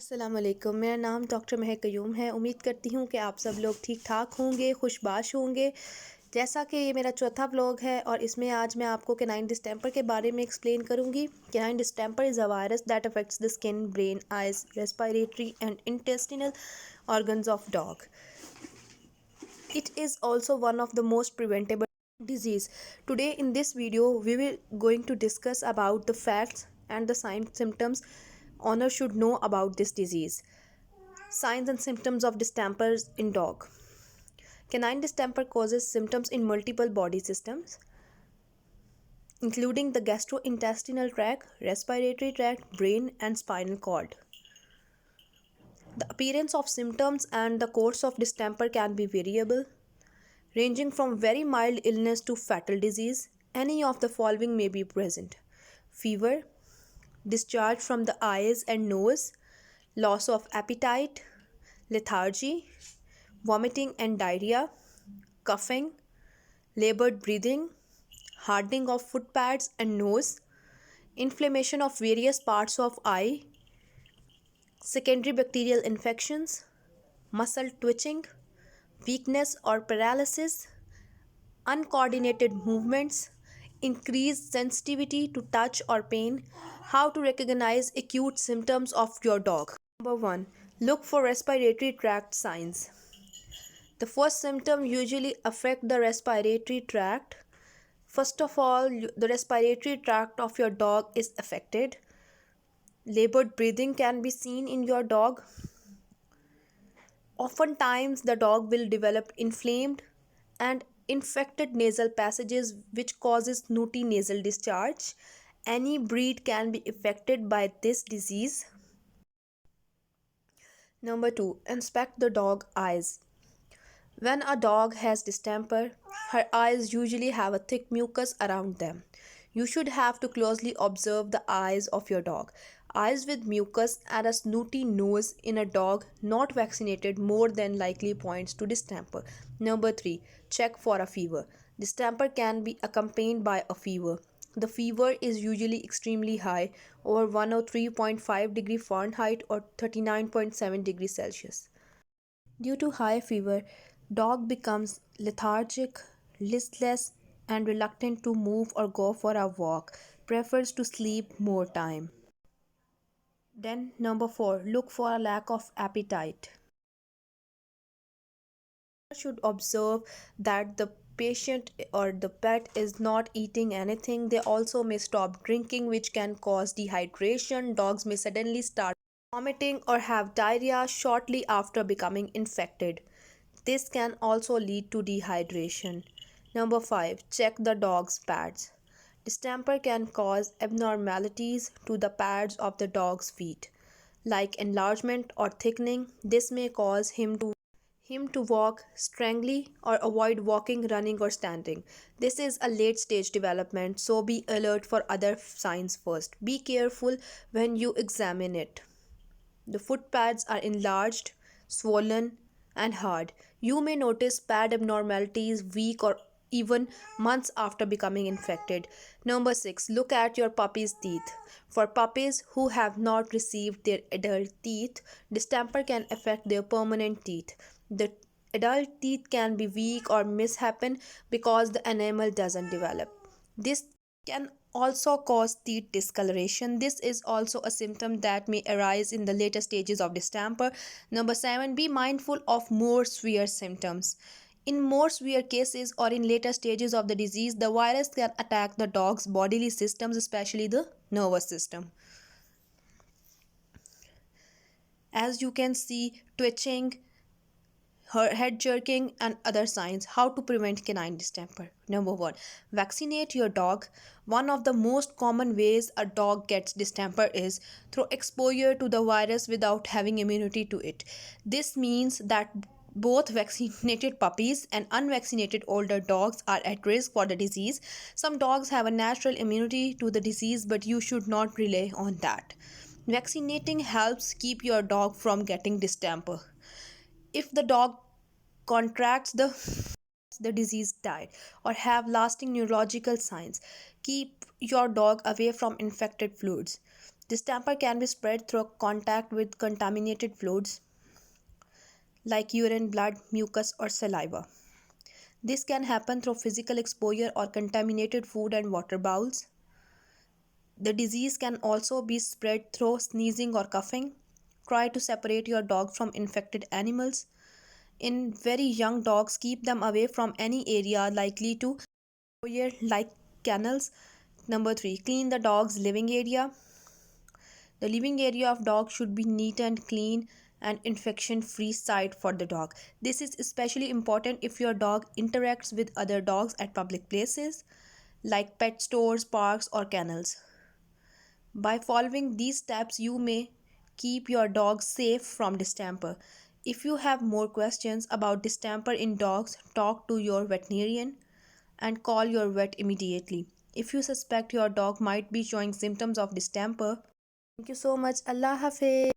अस्सलाम वालेकुम। मेरा नाम डॉक्टर महक कयूम है। उम्मीद करती हूँ कि आप सब लोग ठीक ठाक होंगे, खुशबाश होंगे। जैसा कि ये मेरा चौथा व्लॉग है और इसमें आज मैं आपको केनाइन डिस्टेंपर के बारे में एक्सप्लेन करूँगी। Canine distemper is a virus that affects the skin, brain, eyes, respiratory and intestinal organs of dog. It is also one of the most preventable disease. Today in this video we will going to discuss about the facts and the signs symptoms owner should know about this disease. Signs and symptoms of distempers in dog. Canine distemper causes symptoms in multiple body systems, including the gastrointestinal tract, respiratory tract, brain, and spinal cord. The appearance of symptoms and the course of distemper can be variable, ranging from very mild illness to fatal disease. Any of the following may be present: fever, discharge from the eyes and nose, loss of appetite, lethargy, vomiting and diarrhea, coughing, labored breathing, hardening of foot pads and nose, inflammation of various parts of eye, secondary bacterial infections, muscle twitching, weakness or paralysis, uncoordinated movements, increased sensitivity to touch or pain. How to recognize acute symptoms of your dog. Number 1. Look for respiratory tract signs. The first symptom usually affect the respiratory tract. First of all, the respiratory tract of your dog is affected. Labored breathing can be seen in your dog. Oftentimes, the dog will develop inflamed and infected nasal passages which causes snooty nasal discharge. Any breed can be affected by this disease. Number 2. Inspect the dog eyes. When a dog has distemper, her eyes usually have a thick mucus around them. You should have to closely observe the eyes of your dog. Eyes with mucus and a snooty nose in a dog not vaccinated more than likely points to distemper. Number 3. Check for a fever. Distemper can be accompanied by a fever. The fever is usually extremely high, over 103.5 degree Fahrenheit or 39.7 degrees Celsius. Due to high fever, dog becomes lethargic, listless, and reluctant to move or go for a walk, prefers to sleep more time. Then number 4, look for a lack of appetite. You should observe that the patient or the pet is not eating anything. They also may stop drinking, which can cause dehydration. Dogs may suddenly start vomiting or have diarrhea shortly after becoming infected. This can also lead to dehydration. Number 5. Check the dog's pads. Distemper can cause abnormalities to the pads of the dog's feet, like enlargement or thickening. This may cause him to walk strangely or avoid walking, running, or standing. This is a late stage development, so be alert for other signs first. Be careful when you examine it. The foot pads are enlarged, swollen, and hard. You may notice pad abnormalities week or even months after becoming infected. Number 6. Look at your puppy's teeth. For puppies who have not received their adult teeth, distemper can affect their permanent teeth. The adult teeth can be weak or mishappen because the enamel doesn't develop. This can also cause teeth discoloration. This is also a symptom that may arise in the later stages of distemper. Number 7. Be mindful of more severe symptoms. In more severe cases or in later stages of the disease, the virus can attack the dog's bodily systems, especially the nervous system. As you can see, twitching, her head jerking, and other signs. How to prevent canine distemper. Number 1. Vaccinate your dog. One of the most common ways a dog gets distemper is through exposure to the virus without having immunity to it. This means that both vaccinated puppies and unvaccinated older dogs are at risk for the disease. Some dogs have a natural immunity to the disease, but you should not rely on that. Vaccinating helps keep your dog from getting distemper. If the dog contracts the disease died or have lasting neurological signs, keep your dog away from infected fluids. Distemper can be spread through contact with contaminated fluids like urine, blood, mucus, or saliva. This can happen through physical exposure or contaminated food and water bowls. The disease can also be spread through sneezing or coughing. Try to separate your dog from infected animals. In very young dogs, keep them away from any area likely to exposure like kennels. Number 3, clean the dog's living area. The living area of dog should be neat and clean and infection free site for the dog. This is especially important if your dog interacts with other dogs at public places like pet stores, parks, or kennels. By following these steps, you may keep your dog safe from distemper. If you have more questions about distemper in dogs, talk to your veterinarian and call your vet immediately. If you suspect your dog might be showing symptoms of distemper, thank you so much. Allah Hafiz.